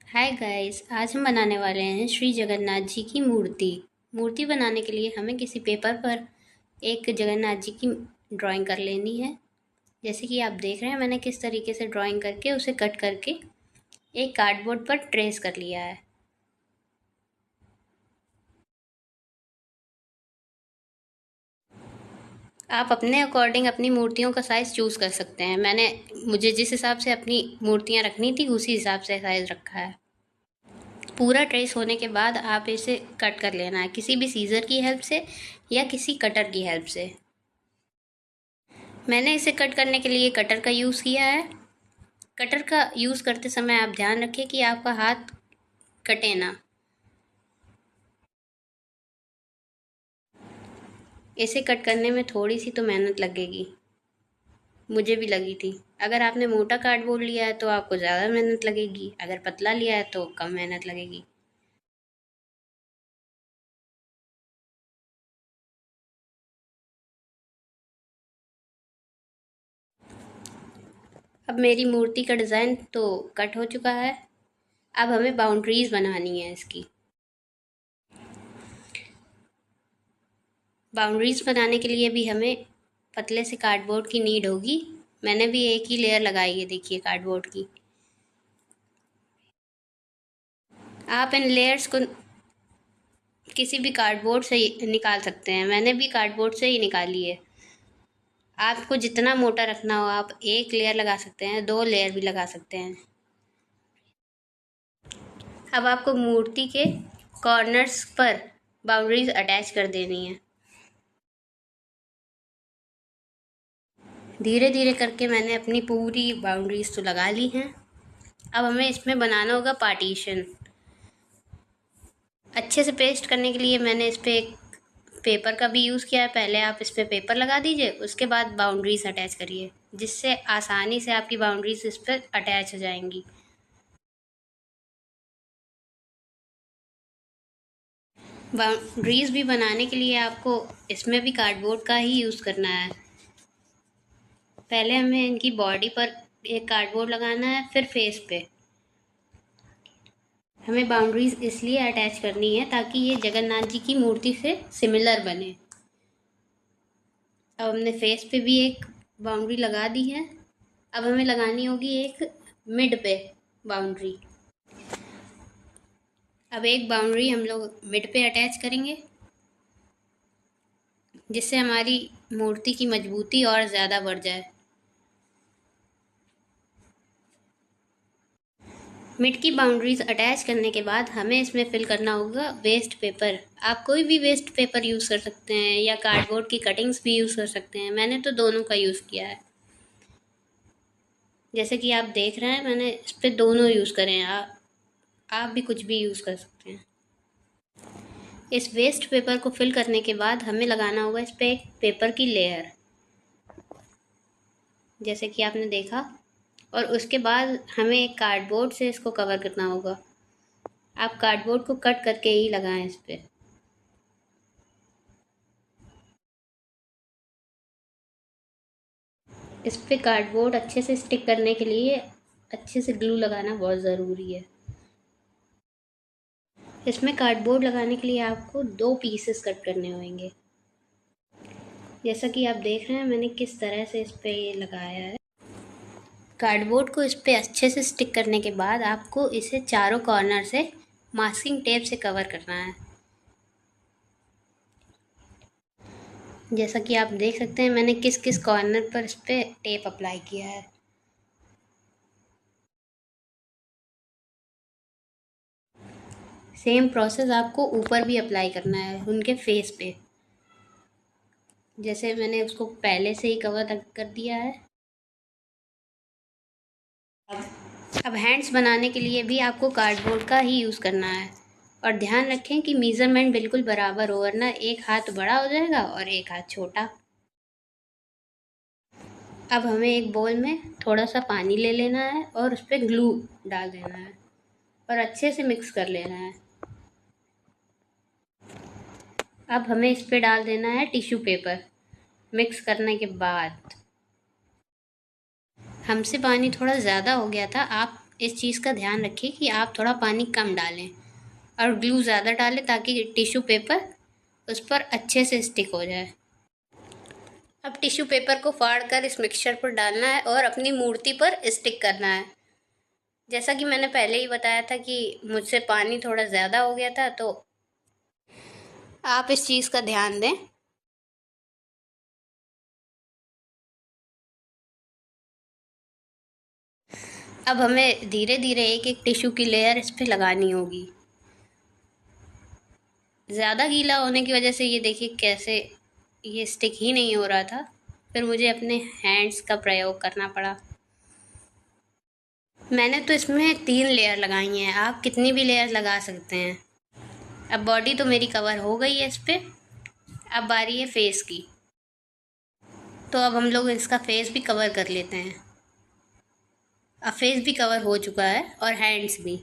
Hi guys, आज हम बनाने वाले हैं श्री जगन्नाथ जी की मूर्ति। मूर्ति बनाने के लिए हमें किसी पेपर पर एक जगन्नाथ जी की ड्राइंग कर लेनी है। जैसे कि आप देख रहे हैं, मैंने किस तरीके से ड्राइंग करके उसे कट करके एक कार्डबोर्ड पर ट्रेस कर लिया है। आप अपने अकॉर्डिंग अपनी मूर्तियों का साइज़ चूज़ कर सकते हैं। मुझे जिस हिसाब से अपनी मूर्तियाँ रखनी थी उसी हिसाब से साइज़ रखा है। पूरा ट्रेस होने के बाद आप इसे कट कर लेना है, किसी भी सीज़र की हेल्प से या किसी कटर की हेल्प से। मैंने इसे कट करने के लिए कटर का यूज़ किया है। कटर का यूज़ करते समय आप ध्यान रखें कि आपका हाथ कटे ना। इसे कट करने में थोड़ी सी तो मेहनत लगेगी, मुझे भी लगी थी। अगर आपने मोटा कार्डबोर्ड लिया है तो आपको ज़्यादा मेहनत लगेगी, अगर पतला लिया है तो कम मेहनत लगेगी। अब मेरी मूर्ति का डिज़ाइन तो कट हो चुका है। अब हमें बाउंड्रीज़ बनानी है इसकी। बाउंड्रीज़ बनाने के लिए भी हमें पतले से कार्डबोर्ड की नीड होगी। मैंने भी एक ही लेयर लगाई है, देखिए, कार्डबोर्ड की। आप इन लेयर्स को किसी भी कार्डबोर्ड से निकाल सकते हैं। मैंने भी कार्डबोर्ड से ही निकाली है। आपको जितना मोटा रखना हो आप एक लेयर लगा सकते हैं, दो लेयर भी लगा सकते हैं। अब आपको मूर्ति के कॉर्नर्स पर बाउंड्रीज अटैच कर देनी है। धीरे धीरे करके मैंने अपनी पूरी बाउंड्रीज तो लगा ली हैं। अब हमें इसमें बनाना होगा पार्टीशन। अच्छे से पेस्ट करने के लिए मैंने इस पर एक पेपर का भी यूज़ किया है। पहले आप इस पर पेपर लगा दीजिए, उसके बाद बाउंड्रीज अटैच करिए, जिससे आसानी से आपकी बाउंड्रीज इस पर अटैच हो जाएंगी। बाउंड्रीज भी बनाने के लिए आपको इसमें भी कार्डबोर्ड का ही यूज़ करना है। पहले हमें इनकी बॉडी पर एक कार्डबोर्ड लगाना है, फिर फेस पे। हमें बाउंड्रीज इसलिए अटैच करनी है ताकि ये जगन्नाथ जी की मूर्ति से सिमिलर बने। अब हमने फेस पे भी एक बाउंड्री लगा दी है। अब हमें लगानी होगी एक मिड पे बाउंड्री। अब एक बाउंड्री हम लोग मिड पे अटैच करेंगे, जिससे हमारी मूर्ति की मजबूती और ज़्यादा बढ़ जाए। मिड की बाउंड्रीज अटैच करने के बाद हमें इसमें फिल करना होगा वेस्ट पेपर। आप कोई भी वेस्ट पेपर यूज़ कर सकते हैं या कार्डबोर्ड की कटिंग्स भी यूज़ कर सकते हैं। मैंने तो दोनों का यूज़ किया है। जैसे कि आप देख रहे हैं, मैंने इस पर दोनों यूज़ करे हैं। आप भी कुछ भी यूज़ कर सकते हैं। इस वेस्ट पेपर को फिल करने के बाद हमें लगाना होगा इस पर एक पेपर की लेयर, जैसे कि आपने देखा। और उसके बाद हमें एक कार्डबोर्ड से इसको कवर करना होगा। आप कार्डबोर्ड को कट करके ही लगाएं इस पर। इस पे कार्डबोर्ड अच्छे से स्टिक करने के लिए अच्छे से ग्लू लगाना बहुत ज़रूरी है। इसमें कार्डबोर्ड लगाने के लिए आपको दो पीसेस कट करने होंगे। जैसा कि आप देख रहे हैं, मैंने किस तरह से इस पे ये लगाया है। कार्डबोर्ड को इस पे अच्छे से स्टिक करने के बाद आपको इसे चारों कॉर्नर से मास्किंग टेप से कवर करना है। जैसा कि आप देख सकते हैं, मैंने किस किस कॉर्नर पर इस पे टेप अप्लाई किया है। सेम प्रोसेस आपको ऊपर भी अप्लाई करना है, उनके फेस पे। जैसे मैंने उसको पहले से ही कवर कर दिया है। अब हैंड्स बनाने के लिए भी आपको कार्डबोर्ड का ही यूज़ करना है। और ध्यान रखें कि मेज़रमेंट बिल्कुल बराबर हो, वरना एक हाथ बड़ा हो जाएगा और एक हाथ छोटा। अब हमें एक बोल में थोड़ा सा पानी ले लेना है और उस पर ग्लू डाल देना है और अच्छे से मिक्स कर लेना है। अब हमें इस पर डाल देना है टिश्यू पेपर। मिक्स करने के बाद हमसे पानी थोड़ा ज़्यादा हो गया था, आप इस चीज़ का ध्यान रखिए कि आप थोड़ा पानी कम डालें और ग्लू ज़्यादा डालें ताकि टिश्यू पेपर उस पर अच्छे से स्टिक हो जाए। अब टिश्यू पेपर को फाड़ कर इस मिक्सचर पर डालना है और अपनी मूर्ति पर स्टिक करना है। जैसा कि मैंने पहले ही बताया था कि मुझसे पानी थोड़ा ज़्यादा हो गया था, तो आप इस चीज़ का ध्यान दें। अब हमें धीरे धीरे एक एक टिश्यू की लेयर इस पर लगानी होगी। ज़्यादा गीला होने की वजह से ये देखिए कैसे ये स्टिक ही नहीं हो रहा था। फिर मुझे अपने हैंड्स का प्रयोग करना पड़ा। मैंने तो इसमें 3 लेयर लगाई हैं, आप कितनी भी लेयर लगा सकते हैं। अब बॉडी तो मेरी कवर हो गई है इस पर। अब बारी है फेस की। तो अब हम लोग इसका फेस भी कवर कर लेते हैं। अब फेस भी कवर हो चुका है और हैंड्स भी।